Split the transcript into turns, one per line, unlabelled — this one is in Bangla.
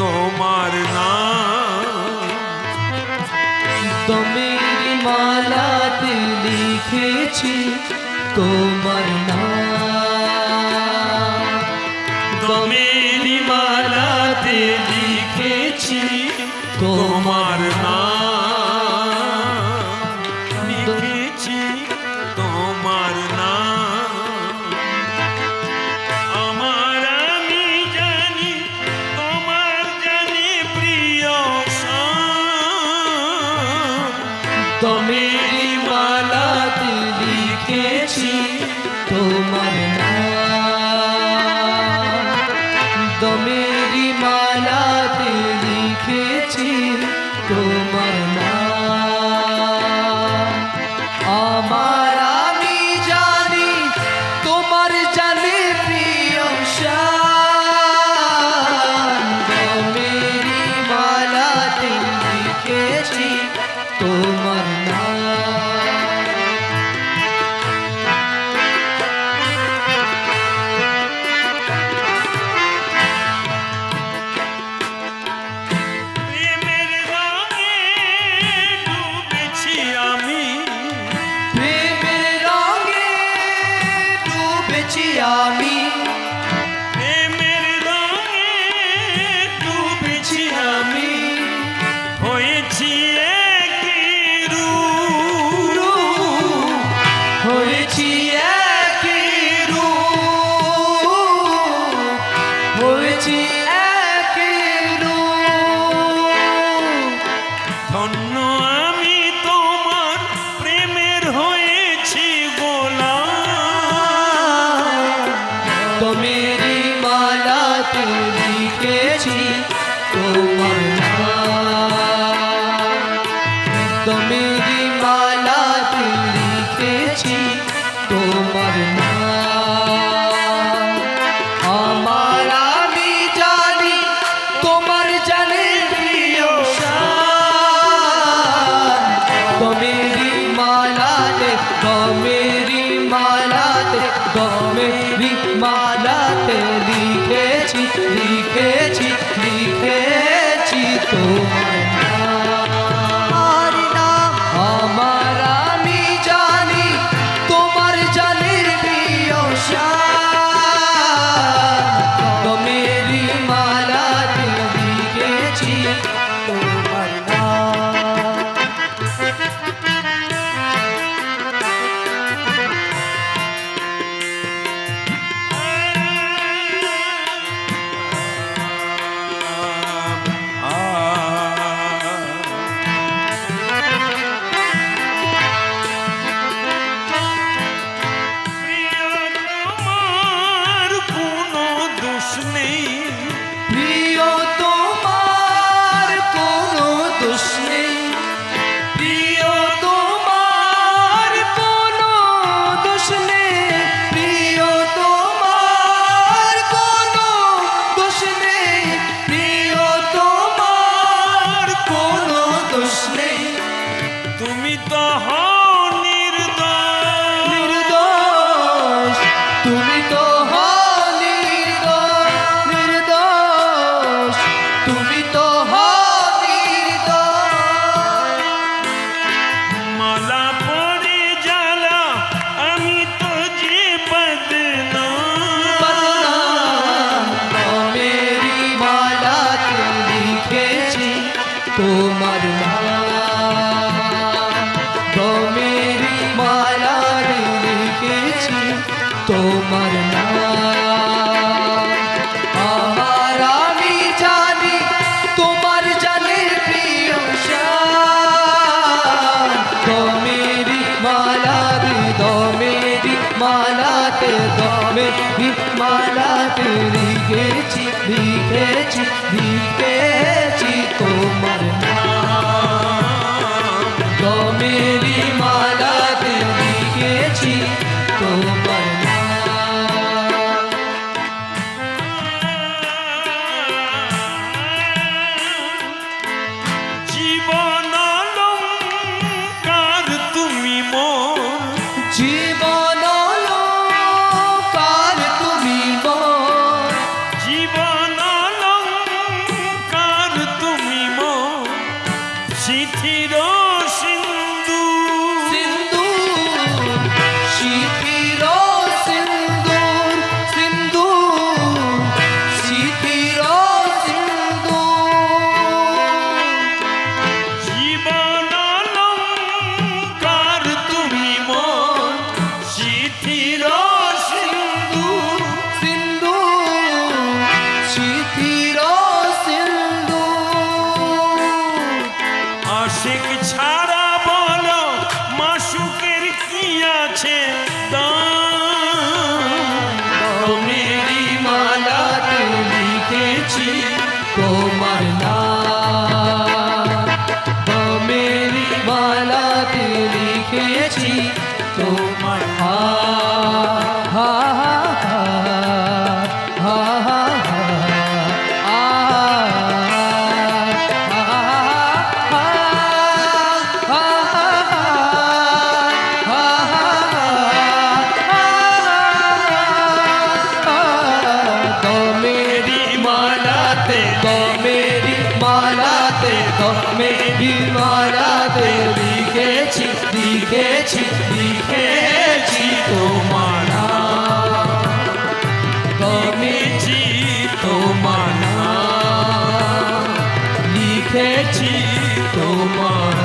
তোমার নাম।
দমের মালাতে লিখেছি তোমার নাম।
দমের মালাতে লিখেছি তোমার নাম, লিখেছি তোমার নাম। আমার আমি জানি তোমার জানি প্রিয় শাম।
দমের মালাতে লিখেছি তোমার নাম। দমের মালাতে লিখেছি তোমার নাম। আমার আমি জানি তোমার জানে প্রিয় শান। দমের মালাতে লিখেছি তোমার নাম।
প্রেমের রঙে ডুবেছি আমি,
প্রেমের রঙে ডুবেছি আমি।
প্রেমের রঙে ডুবেছি আমি। হয়েছি একই রূপ,
হয়েছি একই রূপ, হয়েছি একই রূপ।
ধন্য আমি তোমার প্রেমের হয়েছি গোলাম।
দমেরি মালাতে লিখেছি তোমার নাম। দমেরি মালাতে লিখেছি তোমার নাম। আমার আমি জানি তোমার জানে প্রিয় শান। দমেরি মালাতে, দমেরি মালাতে, দমেরি মালাতে লিখেছি, লিখেছি, লিখেছি তোমার নাম। আমার আমি জানি তোমার জানের প্রিয় শান। দমেরি মালাতে লিখেছি তোমার নাম।
প্রিয় তোমার কোনো দোষ নেই,
প্রিয় তোমার কোনো দোষ নেই। প্রিয় তোমার কোনো দোষ নেই। প্রিয় তোমার কোনো দোষ নেই। প্রিয় তোমার কোনো দোষ নেই।
তুমি তো হও নির্দোষ।
নির্দোষ, তুমি তো হও নির্দোষ। নির্দোষ, তুমি তো হও নির্দোষ।
মালা পরে জ্বালা আমি তো যে বদনাম।
বদনাম। দমেরি মালাতে লিখেছি তোমার নাম। দমেরি মালাতে লিখেছি তোমার নাম। আমার আমি জানি তোমার জানের প্রিয় শান। দমেরি মালাতে, দমেরি মালাতে, দমেরি মালাতে লিখেছি, লিখেছি, লিখেছি তোমার নাম। দমেরি মালাতে লিখেছি তোমার নাম।
জীবন অলংকার তুমি মোর।
জীবন অলংকার তুমি মোর।
জীবন শিথির সিন্ধু
সিন্দুর শিথির সিন্দুর সিন্দুর শিথির সিন্দুর
জীবন অলংকার তুমি মন শিথির সিন্ধু
সিন্দুর শিথির সিন্দুর
আশিক ছাড়া বলো মাসুকের কি আছে দাম
মেরি মালাতে লিখেছি তোমার নাম মেরি মালাতে লিখেছি তোমার হা হা হা হা হা मेरी मालाते लिखेছি লিখেছি লিখেছি তোমার নাম
লিখেছি তোমার নাম
লিখেছি
তোমার